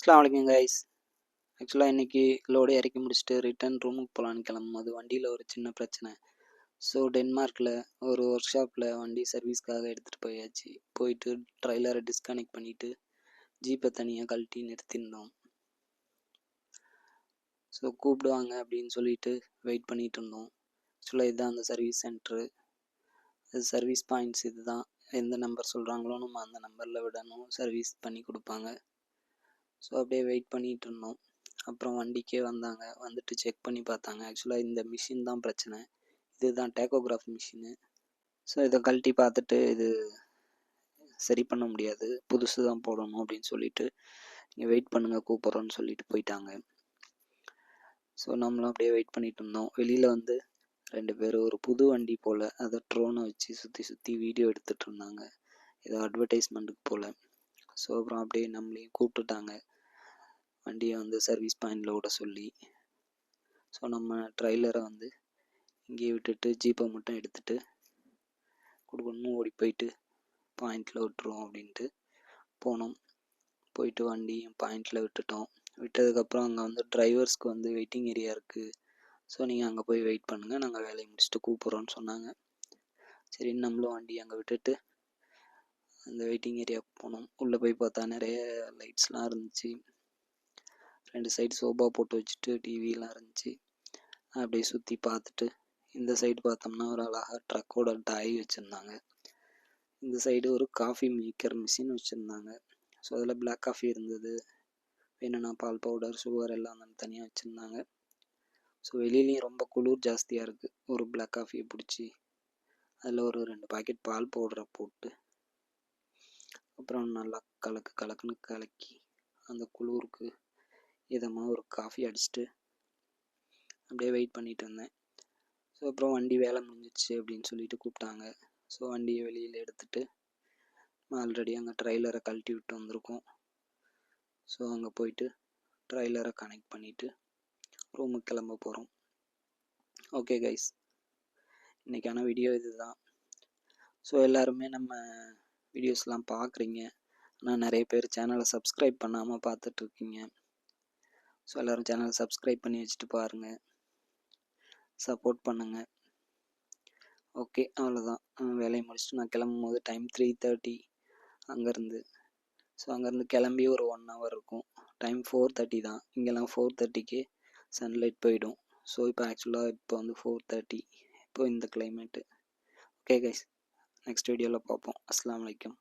அஸ்ஸலாமு அலைக்கும் கைஸ். ஆக்சுவலாக இன்றைக்கி லோடு இறக்கி முடிச்சுட்டு ரிட்டர்ன் ரூமுக்கு போகலான்னு கிளம்பும்போது வண்டியில் ஒரு சின்ன பிரச்சனை. ஸோ டென்மார்க்கில் ஒரு ஒர்க் ஷாப்பில் வண்டி சர்வீஸ்க்காக எடுத்துகிட்டு போயாச்சு. போயிட்டு ட்ரைலரை டிஸ்கனெக்ட் பண்ணிவிட்டு ஜீப்பை தனியாக கழட்டி நிறுத்தியிருந்தோம். ஸோ கூப்பிடுவாங்க அப்படின்னு சொல்லிட்டு வெயிட் பண்ணிகிட்டு இருந்தோம். ஆக்சுவலாக இதுதான் அந்த சர்வீஸ் சென்ட்ரு. அது சர்வீஸ் பாயிண்ட்ஸ் இது தான். எந்த நம்பர் சொல்கிறாங்களோ நம்ம அந்த நம்பரில் விடணும், சர்வீஸ் பண்ணி கொடுப்பாங்க. ஸோ அப்படியே வெயிட் பண்ணிகிட்டு இருந்தோம். அப்புறம் வண்டிக்கே வந்தாங்க. வந்துட்டு செக் பண்ணி பார்த்தாங்க. ஆக்சுவலாக இந்த மிஷின் தான் பிரச்சனை. இதுதான் டேக்கோகிராஃப் மிஷினு. ஸோ இதை கழட்டி பார்த்துட்டு இது சரி பண்ண முடியாது, புதுசு தான் போடணும் அப்படின்னு சொல்லிட்டு நீங்கள் வெயிட் பண்ணுங்கள் கூப்பிட்றோன்னு சொல்லிட்டு போயிட்டாங்க. ஸோ நம்மளும் அப்படியே வெயிட் பண்ணிட்டு இருந்தோம். வெளியில் வந்து 2 பேர் ஒரு புது வண்டி போல் அதை ட்ரோனை வச்சு சுற்றி சுற்றி வீடியோ எடுத்துகிட்டு இருந்தாங்க. ஏதோ அட்வர்டைஸ்மெண்ட்டுக்கு போல். ஸோ அப்புறம் அப்படியே நம்மளையும் கூப்பிட்டுட்டாங்க வண்டியை வந்து சர்வீஸ் பாயிண்டில் விட சொல்லி. ஸோ நம்ம ட்ரைலரை வந்து இங்கேயே விட்டுட்டு ஜீப்பை மட்டும் எடுத்துகிட்டு கொடுக்கணும் ஓடி போயிட்டு பாயிண்டில் விட்டுருவோம் அப்படின்ட்டு போனோம். போயிட்டு வண்டியும் பாயிண்டில் விட்டுட்டோம். விட்டதுக்கப்புறம் அங்கே வந்து டிரைவர்ஸ்க்கு வந்து வெயிட்டிங் ஏரியா இருக்குது. ஸோ நீங்கள் அங்கே போய் வெயிட் பண்ணுங்கள், நாங்கள் வேலையை முடிச்சுட்டு கூப்பிட்றோன்னு சொன்னாங்க. சரி நம்மளும் வண்டி அங்கே விட்டுட்டு அந்த வெயிட்டிங் ஏரியாவுக்கு போனோம். உள்ளே போய் பார்த்தா நிறைய லைட்ஸ்லாம் இருந்துச்சு. 2 சைடு சோபா போட்டு வச்சுட்டு டிவிலாம் இருந்துச்சு. அப்படியே சுற்றி பார்த்துட்டு இந்த சைடு பார்த்தோம்னா ஒரு அழகாக ட்ரக்கோட டாய் வச்சுருந்தாங்க. இந்த சைடு ஒரு காஃபி மேக்கர் மிஷின் வச்சுருந்தாங்க. ஸோ அதில் பிளாக் காஃபி இருந்தது, வேணும்னா பால் பவுடர், சுகர் எல்லாம் தனியாக வச்சுருந்தாங்க. ஸோ வெளியிலையும் ரொம்ப குளிர் ஜாஸ்தியாக இருக்குது. ஒரு பிளாக் காஃபியை பிடிச்சி அதில் ஒரு 2 பாக்கெட் பால் பவுடரை போட்டு அப்புறம் நல்லா கலக்குன்னு கலக்கி அந்த குளிருக்கு இதமாக ஒரு காஃபி அடிச்சுட்டு அப்படியே வெயிட் பண்ணிட்டு இருந்தேன். ஸோ அப்புறம் வண்டி வேலை முடிஞ்சிடுச்சு அப்படின்னு சொல்லிட்டு கூப்பிட்டாங்க. ஸோ வண்டியை வெளியில் எடுத்துகிட்டு ஆல்ரெடி அங்கே ட்ரைலரை கழட்டி விட்டு வந்திருக்கோம். ஸோ அங்கே போயிட்டு ட்ரைலரை கனெக்ட் பண்ணிவிட்டு ரூமுக்கு கிளம்ப போகிறோம். ஓகே கைஸ், இன்றைக்கான வீடியோ இது தான். ஸோ எல்லாருமே நம்ம வீடியோஸ்லாம் பார்க்குறீங்க, ஆனால் நிறைய பேர் சேனலை சப்ஸ்கிரைப் பண்ணாமல் பார்த்துட்ருக்கீங்க. ஸோ எல்லோரும் சேனலை சப்ஸ்கிரைப் பண்ணி வச்சுட்டு பாருங்கள், சப்போர்ட் பண்ணுங்கள். ஓகே, அவ்வளோதான். வேலையை முடிச்சுட்டு நான் கிளம்பும் போது டைம் 3:30 அங்கேருந்து. ஸோ அங்கேருந்து கிளம்பி ஒரு 1 hour இருக்கும். டைம் 4:30 தான். இங்கெல்லாம் 4:30க்கே சன்லைட் போயிடும். ஸோ இப்போ ஆக்சுவலாக இப்போ வந்து 4:30 இப்போ இந்த கிளைமேட்டு. ஓகே கைஸ், நெக்ஸ்ட் வீடியோவில் பார்ப்போம். அஸ்ஸலாமு அலைக்கும்.